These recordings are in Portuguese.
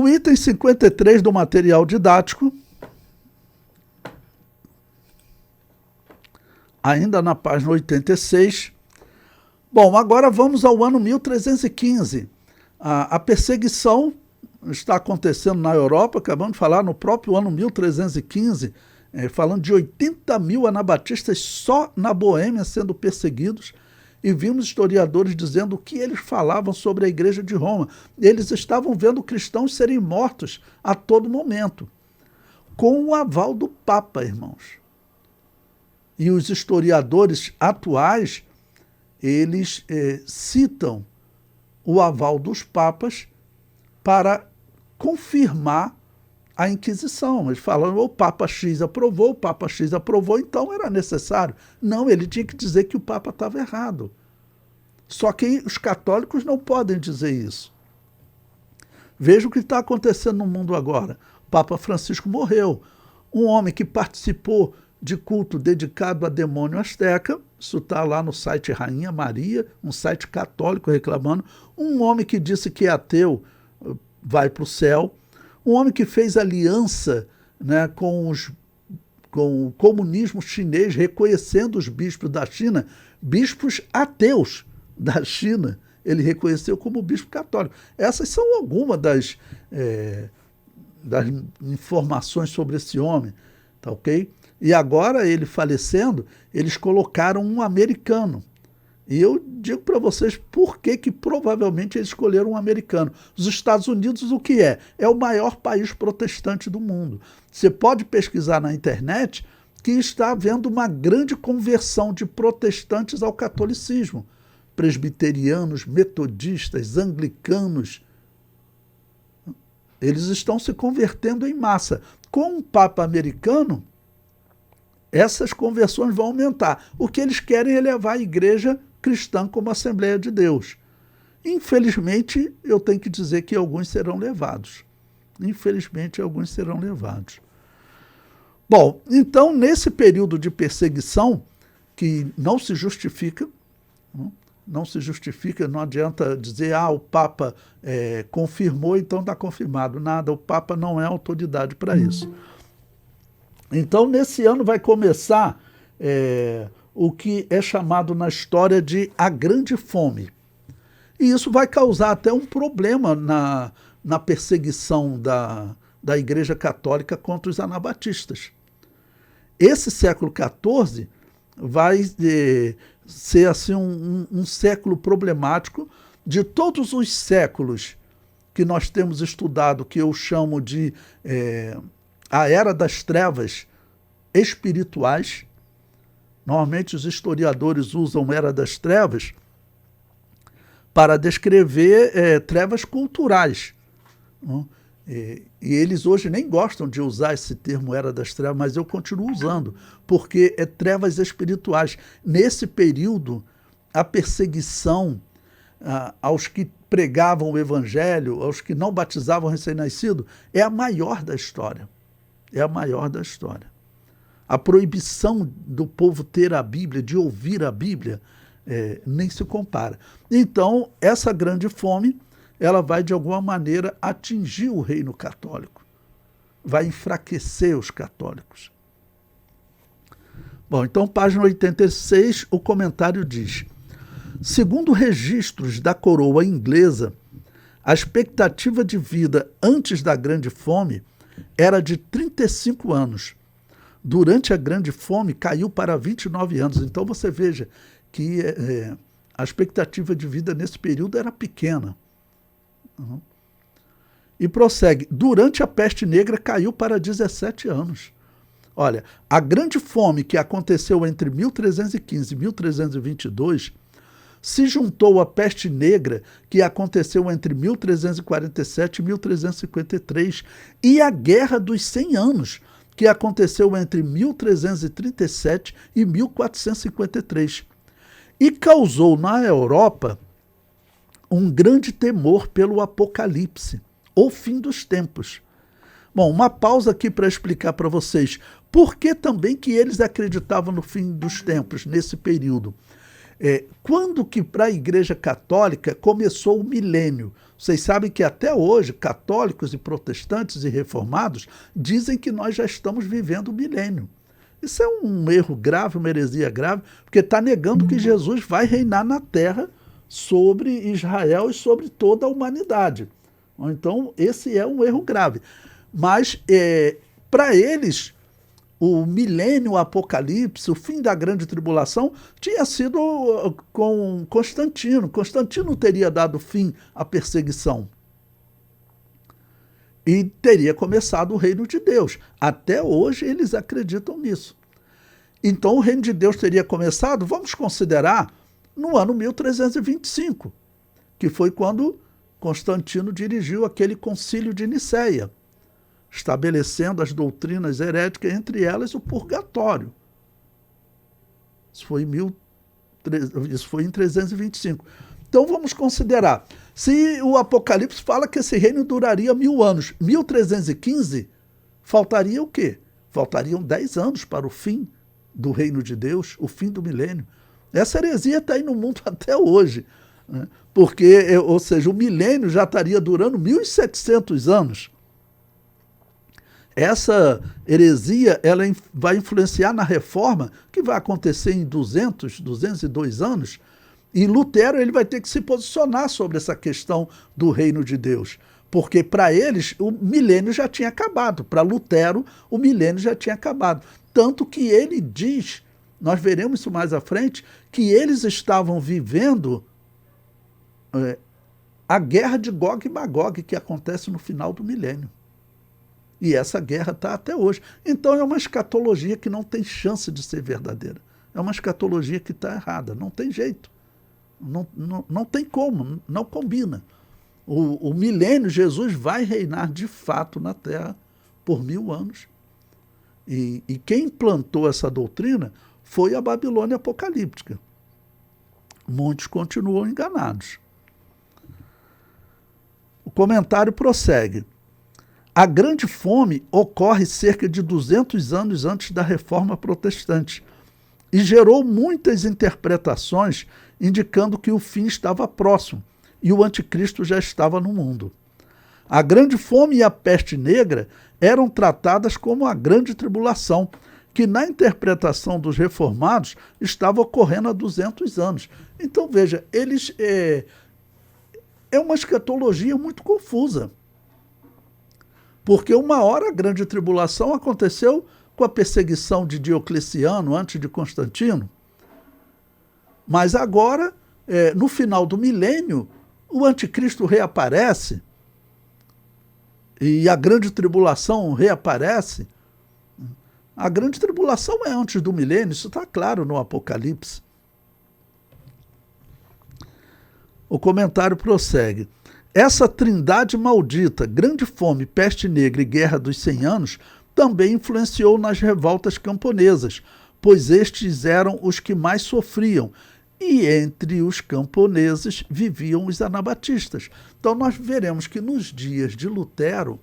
O item 53 do material didático, ainda na página 86. Bom, agora vamos ao ano 1315. A perseguição está acontecendo na Europa, acabamos de falar, no próprio ano 1315, falando de 80 mil anabatistas só na Boêmia sendo perseguidos, e vimos historiadores dizendo o que eles falavam sobre a Igreja de Roma. Eles estavam vendo cristãos serem mortos a todo momento, com o aval do Papa, irmãos. E os historiadores atuais, eles citam o aval dos papas para confirmar a Inquisição. Eles falam, o Papa X aprovou, então era necessário. Não, ele tinha que dizer que o Papa estava errado. Só que os católicos não podem dizer isso. Veja o que está acontecendo no mundo agora. O Papa Francisco morreu. Um homem que participou de culto dedicado a demônio asteca, isso está lá no site Rainha Maria, um site católico reclamando. Um homem que disse que é ateu vai para o céu. Um homem que fez aliança, né, com o comunismo chinês, reconhecendo os bispos da China, bispos ateus da China, ele reconheceu como bispo católico. Essas são algumas das informações sobre esse homem, tá ok? E agora, ele falecendo, eles colocaram um americano. E eu digo para vocês por que provavelmente eles escolheram um americano. Os Estados Unidos, o que é? É o maior país protestante do mundo. Você pode pesquisar na internet que está havendo uma grande conversão de protestantes ao catolicismo. Presbiterianos, metodistas, anglicanos. Eles estão se convertendo em massa. Com o Papa americano, essas conversões vão aumentar. O que eles querem é levar a igreja cristã como Assembleia de Deus. Infelizmente, eu tenho que dizer que alguns serão levados. Infelizmente, alguns serão levados. Bom, então, nesse período de perseguição, que não se justifica, não adianta dizer, o Papa confirmou, então está confirmado. Nada, o Papa não é autoridade para isso. Então, nesse ano vai começar o que é chamado na história de a Grande Fome. E isso vai causar até um problema na perseguição da Igreja Católica contra os anabatistas. Esse século XIV vai ser assim, um século problemático. De todos os séculos que nós temos estudado, que eu chamo de a Era das Trevas espirituais. Normalmente os historiadores usam Era das Trevas para descrever trevas culturais. E eles hoje nem gostam de usar esse termo Era das Trevas, mas eu continuo usando, porque é trevas espirituais. Nesse período, a perseguição aos que pregavam o Evangelho, aos que não batizavam recém-nascido, é a maior da história. É a maior da história. A proibição do povo ter a Bíblia, de ouvir a Bíblia, nem se compara. Então, essa grande fome, ela vai, de alguma maneira, atingir o reino católico. Vai enfraquecer os católicos. Bom, então, página 86, o comentário diz: segundo registros da coroa inglesa, a expectativa de vida antes da Grande Fome era de 35 anos. Durante a Grande Fome, caiu para 29 anos. Então, você veja que a expectativa de vida nesse período era pequena. E prossegue. Durante a Peste Negra, caiu para 17 anos. Olha, a Grande Fome que aconteceu entre 1315 e 1322 se juntou à Peste Negra, que aconteceu entre 1347 e 1353, e a Guerra dos 100 Anos, que aconteceu entre 1337 e 1453, e causou na Europa um grande temor pelo Apocalipse, o fim dos tempos. Bom, uma pausa aqui para explicar para vocês por que também que eles acreditavam no fim dos tempos nesse período. Quando que para a Igreja Católica começou o milênio? Vocês sabem que até hoje, católicos e protestantes e reformados dizem que nós já estamos vivendo o milênio. Isso é um erro grave, uma heresia grave, porque está negando que Jesus vai reinar na terra sobre Israel e sobre toda a humanidade. Então, esse é um erro grave. Mas, para eles, o milênio, o apocalipse, o fim da grande tribulação, tinha sido com Constantino. Constantino teria dado fim à perseguição. E teria começado o reino de Deus. Até hoje eles acreditam nisso. Então o reino de Deus teria começado, vamos considerar, no ano 1325, que foi quando Constantino dirigiu aquele concílio de Nicéia, estabelecendo as doutrinas heréticas, entre elas o purgatório. Isso foi em 325. Então vamos considerar, se o Apocalipse fala que esse reino duraria 1000 anos, 1315, faltaria o quê? Faltariam 10 anos para o fim do reino de Deus, o fim do milênio. Essa heresia está aí no mundo até hoje, né? Porque, ou seja, o milênio já estaria durando 1700 anos. Essa heresia ela vai influenciar na reforma, que vai acontecer em 202 anos, e Lutero ele vai ter que se posicionar sobre essa questão do reino de Deus, porque para eles o milênio já tinha acabado, para Lutero o milênio já tinha acabado. Tanto que ele diz, nós veremos isso mais à frente, que eles estavam vivendo a guerra de Gog e Magog, que acontece no final do milênio. E essa guerra está até hoje. Então é uma escatologia que não tem chance de ser verdadeira. É uma escatologia que está errada, não tem jeito. Não tem como, não combina. O milênio, Jesus vai reinar de fato na Terra por 1000 anos. E quem implantou essa doutrina foi a Babilônia apocalíptica. Muitos continuam enganados. O comentário prossegue. A grande fome ocorre cerca de 200 anos antes da Reforma Protestante e gerou muitas interpretações indicando que o fim estava próximo e o anticristo já estava no mundo. A grande fome e a peste negra eram tratadas como a grande tribulação, que na interpretação dos reformados estava ocorrendo há 200 anos. Então, veja, eles é uma escatologia muito confusa. Porque uma hora a grande tribulação aconteceu com a perseguição de Diocleciano antes de Constantino, mas agora, no final do milênio, o anticristo reaparece e a grande tribulação reaparece. A grande tribulação é antes do milênio, isso está claro no Apocalipse. O comentário prossegue. Essa trindade maldita, grande fome, peste negra e guerra dos 100 anos, também influenciou nas revoltas camponesas, pois estes eram os que mais sofriam, e entre os camponeses viviam os anabatistas. Então nós veremos que nos dias de Lutero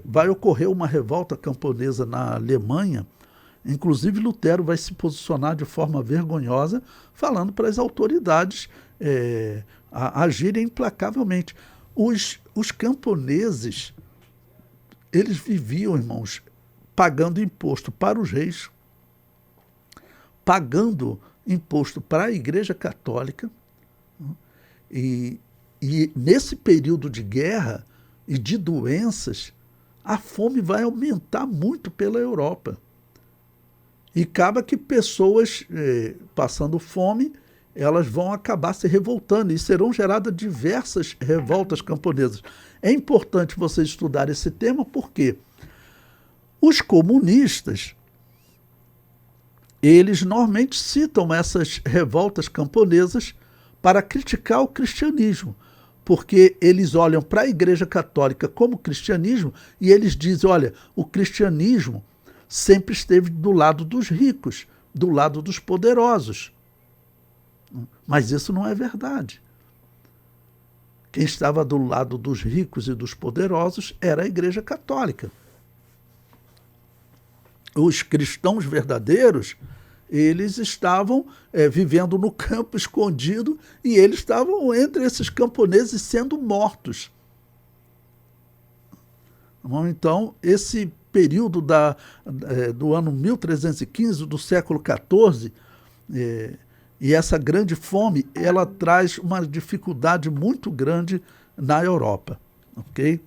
vai ocorrer uma revolta camponesa na Alemanha. Inclusive Lutero vai se posicionar de forma vergonhosa, falando para as autoridades agirem implacavelmente. Os camponeses, eles viviam, irmãos, pagando imposto para os reis, pagando imposto para a Igreja Católica, e nesse período de guerra e de doenças, a fome vai aumentar muito pela Europa. E acaba que pessoas passando fome, elas vão acabar se revoltando e serão geradas diversas revoltas camponesas. É importante você estudar esse tema porque os comunistas, eles normalmente citam essas revoltas camponesas para criticar o cristianismo, porque eles olham para a Igreja Católica como cristianismo e eles dizem, olha, o cristianismo sempre esteve do lado dos ricos, do lado dos poderosos. Mas isso não é verdade. Quem estava do lado dos ricos e dos poderosos era a Igreja Católica. Os cristãos verdadeiros, eles estavam vivendo no campo escondido e eles estavam entre esses camponeses sendo mortos. Então, esse período do ano 1315, do século XIV, e essa grande fome, ela traz uma dificuldade muito grande na Europa, ok?